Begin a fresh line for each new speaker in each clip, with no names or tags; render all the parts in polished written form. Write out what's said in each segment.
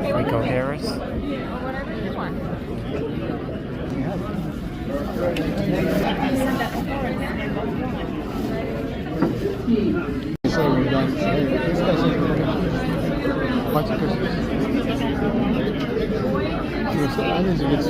Franco Harris.
Whatever you want.
So we're done. This guy's a bunch of Christmas. I think it's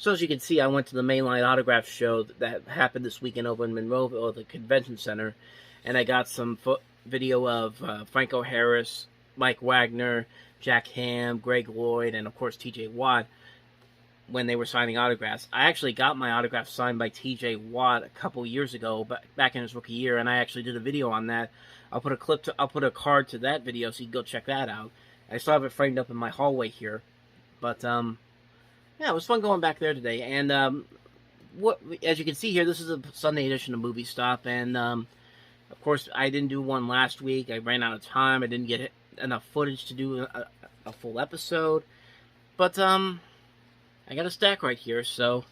So as you can see, I went to the Mainline Autographs show that happened this weekend over in Monroeville, the convention center, and I got some video of Franco Harris, Mike Wagner, Jack Hamm, Greg Lloyd, and of course T.J. Watt when they were signing autographs. I actually got my autograph signed by T.J. Watt a couple years ago, back in his rookie year, and I actually did a video on that. I'll put a card to that video so you can go check that out. I still have it framed up in my hallway here, but yeah, it was fun going back there today. And as you can see here, this is a Sunday edition of Movie Stop, and of course I didn't do one last week. I ran out of time. I didn't get enough footage to do a full episode, but I got a stack right here, so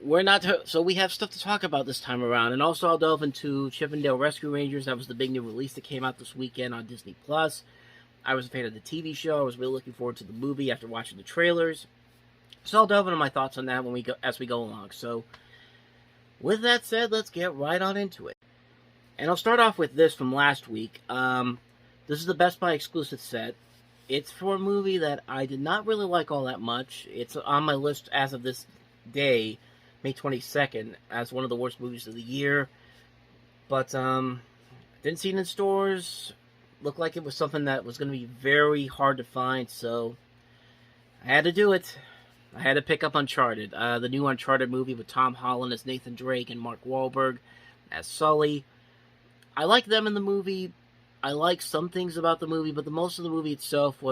we have stuff to talk about this time around. And also I'll delve into Chippendale Rescue Rangers. That was the big new release that came out this weekend on Disney Plus. I was a fan of the TV show. I was really looking forward to the movie after watching the trailers. So I'll delve into my thoughts on that as we go along. So with that said, let's get right on into it. And I'll start off with this from last week. This is the Best Buy exclusive set. It's for a movie that I did not really like all that much. It's on my list as of this day, May 22nd, as one of the worst movies of the year. But didn't see it in stores. Looked like it was something that was going to be very hard to find, so I had to do it. I had to pick up Uncharted, the new Uncharted movie with Tom Holland as Nathan Drake and Mark Wahlberg as Sully. I like them in the movie. I like some things about the movie, but the most of the movie itself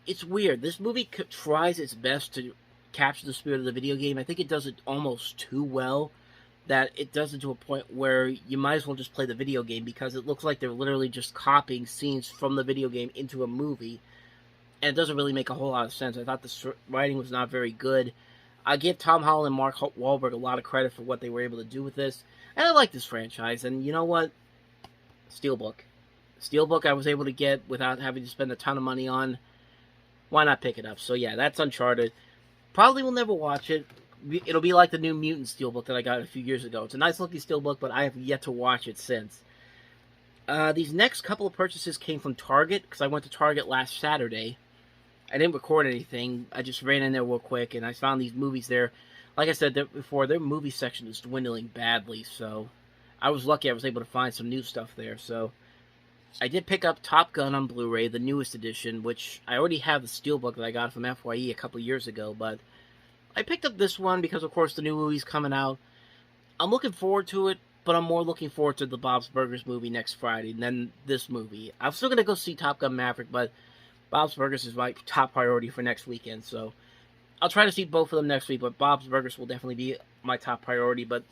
it's weird. This movie tries its best to capture the spirit of the video game. I think it does it almost too well, that it does it to a point where you might as well just play the video game, because it looks like they're literally just copying scenes from the video game into a movie. And it doesn't really make a whole lot of sense. I thought the writing was not very good. I give Tom Holland and Mark Wahlberg a lot of credit for what they were able to do with this. And I like this franchise. And you know what? Steelbook. Steelbook I was able to get without having to spend a ton of money on. Why not pick it up? So yeah, that's Uncharted. Probably will never watch it. It'll be like the New Mutant Steelbook that I got a few years ago. It's a nice looking Steelbook, but I have yet to watch it since. These next couple of purchases came from Target, because I went to Target last Saturday. I didn't record anything. I just ran in there real quick, and I found these movies there. Like I said before, their movie section is dwindling badly, so I was lucky I was able to find some new stuff there. So I did pick up Top Gun on Blu-ray, the newest edition, which I already have the Steelbook that I got from FYE a couple years ago, but I picked up this one because, of course, the new movie's coming out. I'm looking forward to it, but I'm more looking forward to the Bob's Burgers movie next Friday than this movie. I'm still going to go see Top Gun Maverick, but Bob's Burgers is my top priority for next weekend, so I'll try to see both of them next week, but Bob's Burgers will definitely be my top priority. But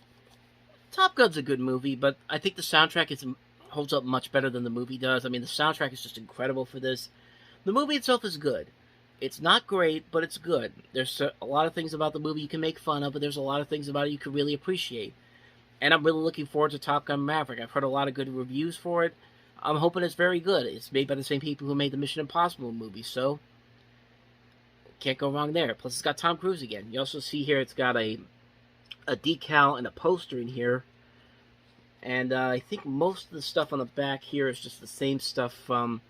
Top Gun's a good movie, but I think the soundtrack holds up much better than the movie does. I mean, the soundtrack is just incredible for this. The movie itself is good. It's not great, but it's good. There's a lot of things about the movie you can make fun of, but there's a lot of things about it you can really appreciate. And I'm really looking forward to Top Gun Maverick. I've heard a lot of good reviews for it. I'm hoping it's very good. It's made by the same people who made the Mission Impossible movie, so can't go wrong there. Plus, it's got Tom Cruise again. You also see here it's got a decal and a poster in here. And I think most of the stuff on the back here is just the same stuff from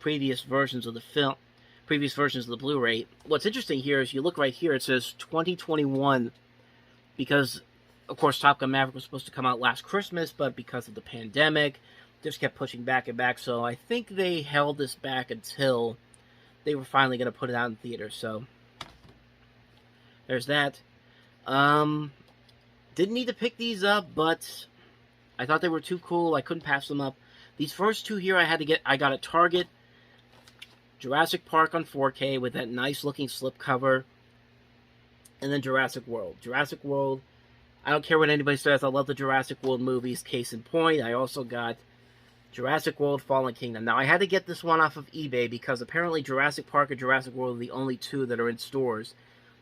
previous versions of the film, previous versions of the Blu-ray. What's interesting here is you look right here, it says 2021, because, of course, Top Gun Maverick was supposed to come out last Christmas, but because of the pandemic, just kept pushing back and back, so I think they held this back until they were finally going to put it out in theaters, so there's that. Didn't need to pick these up, but I thought they were too cool. I couldn't pass them up. These first two here I got at Target. Jurassic Park on 4K with that nice looking slipcover. And then Jurassic World. Jurassic World, I don't care what anybody says, I love the Jurassic World movies. Case in point, I also got Jurassic World Fallen Kingdom. Now, I had to get this one off of eBay because apparently Jurassic Park and Jurassic World are the only two that are in stores.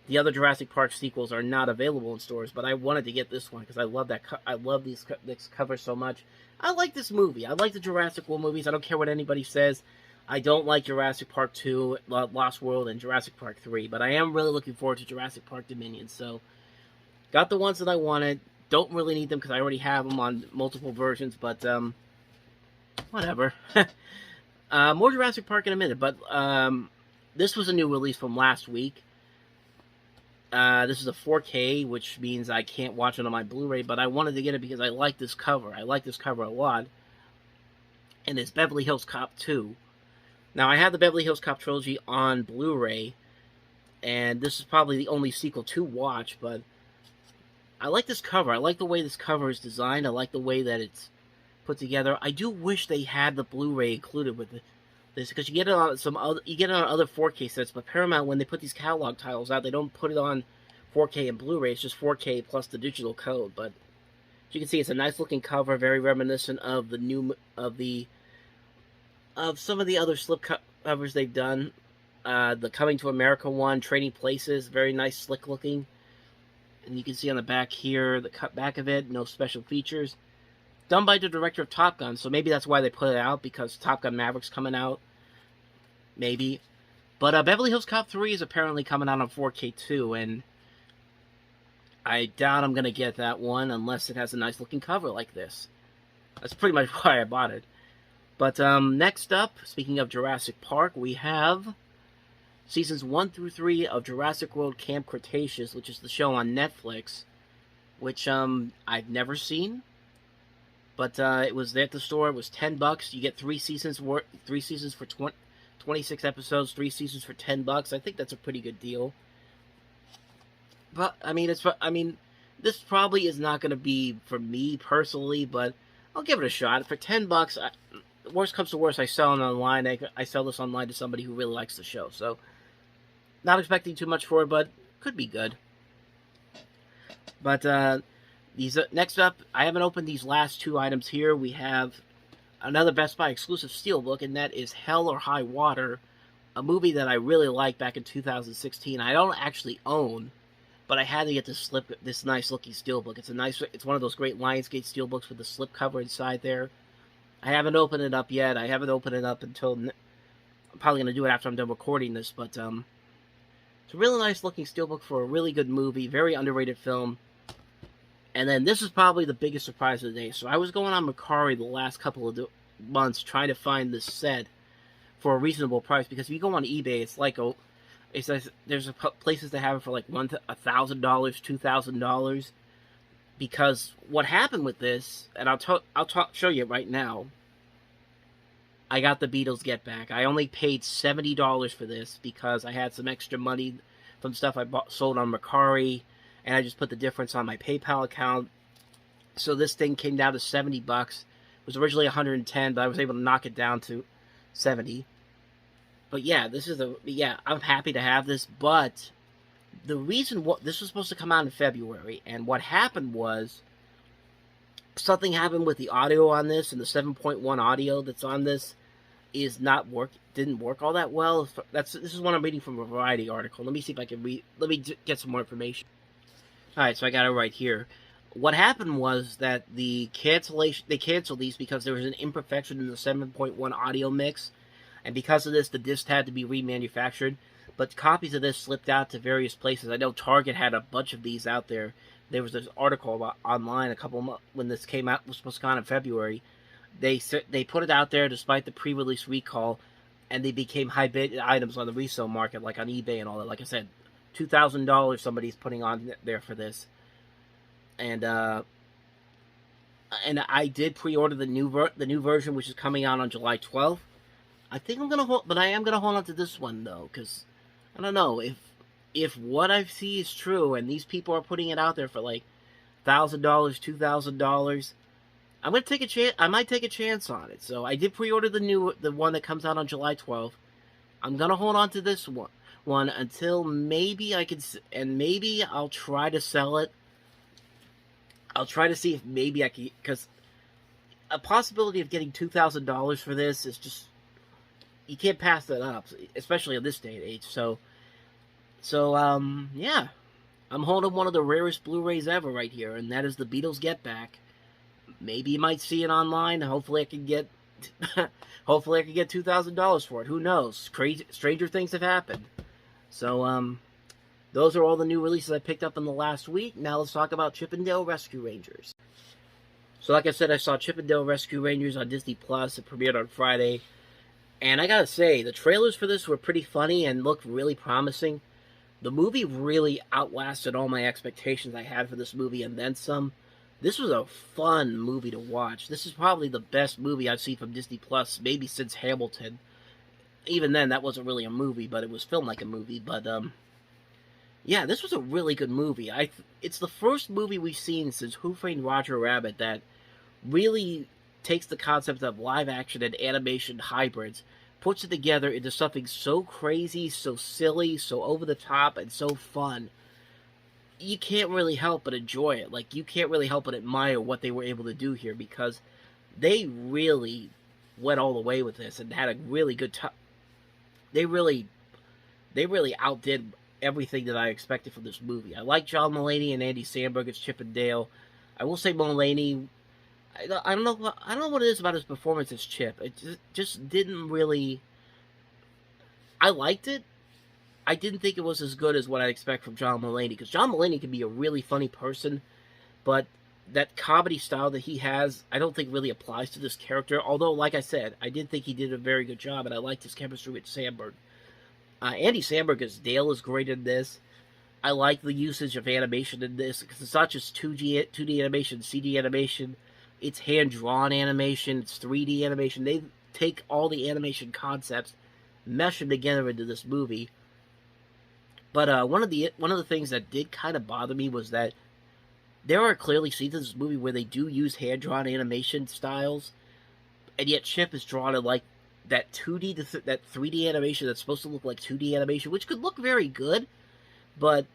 The other Jurassic Park sequels are not available in stores, but I wanted to get this one because I love that. I love this cover so much. I like this movie. I like the Jurassic World movies. I don't care what anybody says. I don't like Jurassic Park 2, Lost World, and Jurassic Park 3, but I am really looking forward to Jurassic Park Dominion. So, got the ones that I wanted. Don't really need them because I already have them on multiple versions, but whatever. More Jurassic Park in a minute, but this was a new release from last week. This is a 4K, which means I can't watch it on my Blu-ray, but I wanted to get it because I like this cover. I like this cover a lot. And it's Beverly Hills Cop 2. Now, I have the Beverly Hills Cop trilogy on Blu-ray, and this is probably the only sequel to watch, but I like this cover. I like the way this cover is designed. I like the way that it's put together. I do wish they had the Blu-ray included with this, because you get it on other 4K sets, but Paramount, when they put these catalog titles out, they don't put it on 4K and Blu-ray. It's just 4K plus the digital code. But as you can see, it's a nice looking cover, very reminiscent of some of the other slip covers they've done. The Coming to America one, Trading Places, very nice, slick looking. And you can see on the back here, the cut back of it, no special features. Done by the director of Top Gun, so maybe that's why they put it out, because Top Gun Maverick's coming out. Maybe. But Beverly Hills Cop 3 is apparently coming out on 4K too, and I doubt I'm going to get that one unless it has a nice looking cover like this. That's pretty much why I bought it. But next up, speaking of Jurassic Park, we have Seasons 1 through 3 of Jurassic World Camp Cretaceous, which is the show on Netflix, which I've never seen. But it was there at the store. It was $10. You get 3 seasons for 26 episodes, 3 seasons for $10. I think that's a pretty good deal. But this probably is not going to be for me personally, but I'll give it a shot. For $10, worst comes to worst, I sell it online. I sell this online to somebody who really likes the show. So, not expecting too much for it, but could be good. But next up, I haven't opened these last 2 items here. We have another Best Buy exclusive steelbook, and that is Hell or High Water, a movie that I really liked back in 2016. I don't actually own, but I had to get this nice looking steelbook. It's one of those great Lionsgate steelbooks with the slip cover inside there. I haven't opened it up yet. I haven't opened it up until I'm probably going to do it after I'm done recording this, but it's a really nice looking steelbook for a really good movie, very underrated film. And then this is probably the biggest surprise of the day. So I was going on Mercari the last couple of months trying to find this set for a reasonable price, because if you go on eBay, there's places that have it for like $1,000, $2,000. Because what happened with this, and I'll show you right now. I got the Beatles Get Back. I only paid $70 for this because I had some extra money from stuff I sold on Mercari, and I just put the difference on my PayPal account. So this thing came down to $70. It was originally $110, but I was able to knock it down to $70. But yeah, I'm happy to have this, but the reason this was supposed to come out in February, and what happened was something happened with the audio on this, and the 7.1 audio that's on this didn't work all that well. This is what I'm reading from a Variety article. Let me see if I can read. Let me get some more information. All right, so I got it right here. What happened was that they canceled these because there was an imperfection in the 7.1 audio mix, and because of this, the disc had to be remanufactured. But copies of this slipped out to various places. I know Target had a bunch of these out there. There was this article online when this came out, was supposed to come out in February. They put it out there despite the pre-release recall, and they became high bid items on the resale market, like on eBay and all that. Like I said, $2,000 somebody's putting on there for this, and I did pre-order the new version, which is coming out on July 12th. I think I'm gonna hold, but I am gonna hold on to this one though, because I don't know if what I see is true, and these people are putting it out there for like $1,000, $2,000. I'm gonna take a chance. I might take a chance on it. So I did pre-order the one that comes out on July 12th. I'm gonna hold on to this one until maybe I can, and maybe I'll try to sell it. I'll try to see if maybe I can, because a possibility of getting $2,000 for this is just, you can't pass that up, especially in this day and age. So yeah, I'm holding one of the rarest Blu-rays ever right here, and that is the Beatles Get Back. Maybe you might see it online. Hopefully I can get hopefully I can get $2,000 for it. Who knows? Stranger things have happened. So those are all the new releases I picked up in the last week. Now let's talk about Chip 'n Dale Rescue Rangers. So like I said, I saw Chip 'n Dale Rescue Rangers on Disney Plus. It premiered on Friday. And I gotta say, the trailers for this were pretty funny and looked really promising. The movie really outlasted all my expectations I had for this movie, and then some. This was a fun movie to watch. This is probably the best movie I've seen from Disney Plus, maybe since Hamilton. Even then, that wasn't really a movie, but it was filmed like a movie. But yeah, this was a really good movie. It's the first movie we've seen since Who Framed Roger Rabbit that really takes the concept of live action and animation hybrids, puts it together into something so crazy, so silly, so over the top, and so fun. You can't really help but enjoy it. Like, you can't really help but admire what they were able to do here, because they really went all the way with this and had a really good time. They really outdid everything that I expected from this movie. I like John Mulaney and Andy Samberg as Chip and Dale. I will say Mulaney, I don't know what it is about his performance as Chip. It just didn't really. I liked it. I didn't think it was as good as what I'd expect from John Mulaney, because John Mulaney can be a really funny person, but that comedy style that he has, I don't think really applies to this character. Although, like I said, I did think he did a very good job, and I liked his chemistry with Samberg. Andy Samberg as Dale is great in this. I like the usage of animation in this, because it's not just 2D animation, CG animation. It's hand-drawn animation, it's 3D animation. They take all the animation concepts, mesh them together into this movie. But one of the things that did kind of bother me was that there are clearly scenes in this movie where they do use hand-drawn animation styles, and yet Chip is drawn in like that 2D to that 3D animation that's supposed to look like 2D animation, which could look very good, but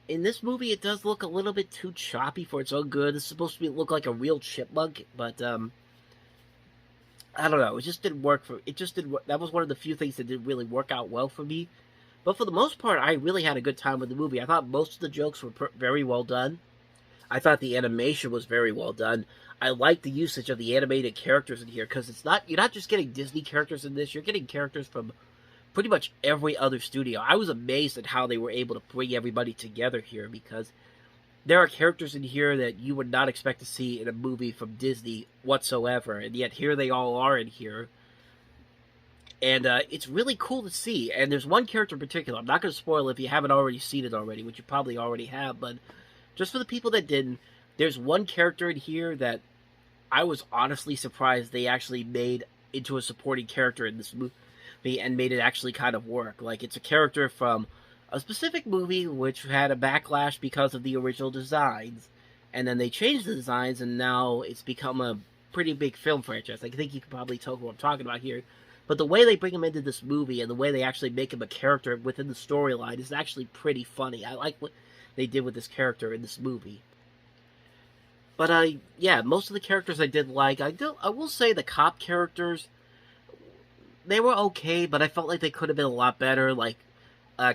in this movie it does look a little bit too choppy for its own good. It's supposed to look like a real chipmunk, but I don't know. It just didn't work for. It just didn't. That was one of the few things that didn't really work out well for me. But for the most part, I really had a good time with the movie. I thought most of the jokes were very well done. I thought the animation was very well done. I like the usage of the animated characters in here, because you're not just getting Disney characters in this. You're getting characters from pretty much every other studio. I was amazed at how they were able to bring everybody together here, because there are characters in here that you would not expect to see in a movie from Disney whatsoever, and yet here they all are in here. And it's really cool to see. And there's one character in particular. I'm not going to spoil it if you haven't already seen it already, which you probably already have. But just for the people that didn't, there's one character in here that I was honestly surprised they actually made into a supporting character in this movie and made it actually kind of work. Like, it's a character from a specific movie which had a backlash because of the original designs. And then they changed the designs, and now it's become a pretty big film franchise. I think you can probably tell who I'm talking about here. But the way they bring him into this movie and the way they actually make him a character within the storyline is actually pretty funny. I like what they did with this character in this movie. But yeah, most of the characters I did like. I will say the cop characters, they were okay, but I felt like they could have been a lot better. Like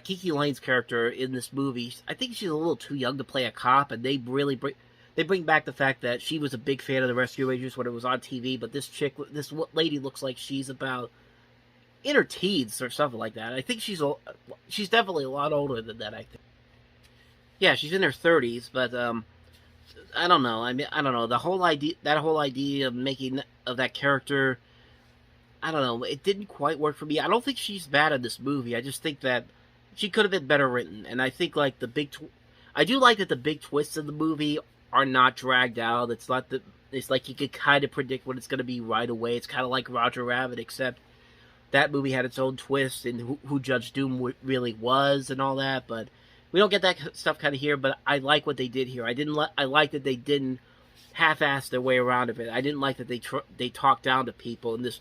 Kiki Lane's character in this movie, I think she's a little too young to play a cop, and they bring back the fact that she was a big fan of the Rescue Rangers when it was on TV, but this lady looks like she's about in her teens or something like that. I think she's definitely a lot older than that, I think. Yeah, she's in her 30s, but I don't know. I mean, I don't know. The whole idea of making of that character, I don't know, it didn't quite work for me. I don't think she's bad in this movie. I just think that she could have been better written. And I think like I do like that the big twists of the movie are not dragged out. It's like you could kind of predict what it's going to be right away. It's kind of like Roger Rabbit, except that movie had its own twist and who Judge Doom really was and all that. But we don't get that stuff kind of here. But I like what they did here. I like that they didn't half-ass their way around of it. I didn't like that they talked down to people in this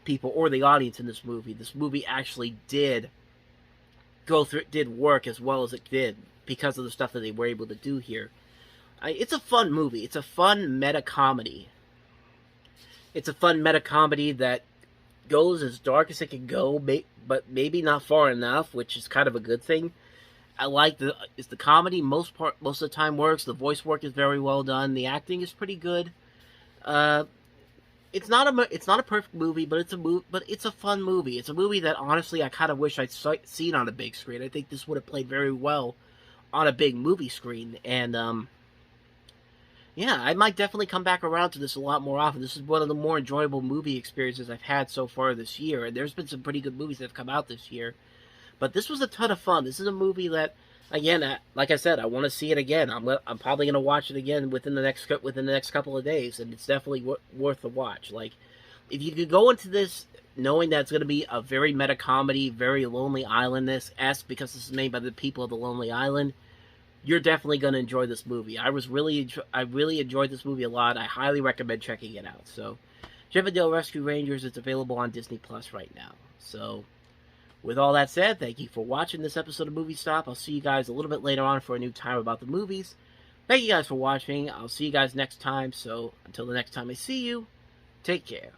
people or the audience in this movie. This movie actually did work as well as it did because of the stuff that they were able to do here. It's a fun movie. It's a fun meta-comedy. It's a fun meta-comedy that goes as dark as it can go, but maybe not far enough, which is kind of a good thing. I like the comedy most of the time works. The voice work is very well done. The acting is pretty good. It's not a perfect movie, but it's a fun movie. It's a movie that honestly I kind of wish I'd seen on a big screen. I think this would have played very well on a big movie screen, and yeah, I might definitely come back around to this a lot more often. This is one of the more enjoyable movie experiences I've had so far this year, and there's been some pretty good movies that have come out this year. But this was a ton of fun. This is a movie that, again, like I said, I want to see it again. I'm probably going to watch it again within the next couple of days, and it's definitely worth the watch. Like, if you could go into this knowing that it's going to be a very meta comedy, very Lonely Island-esque, because this is made by the people of the Lonely Island, you're definitely going to enjoy this movie. I really enjoyed this movie a lot. I highly recommend checking it out. So, Chippendale Rescue Rangers, it's available on Disney Plus right now. So, with all that said, thank you for watching this episode of Movie Stop. I'll see you guys a little bit later on for a new time about the movies. Thank you guys for watching. I'll see you guys next time. So, until the next time I see you, take care.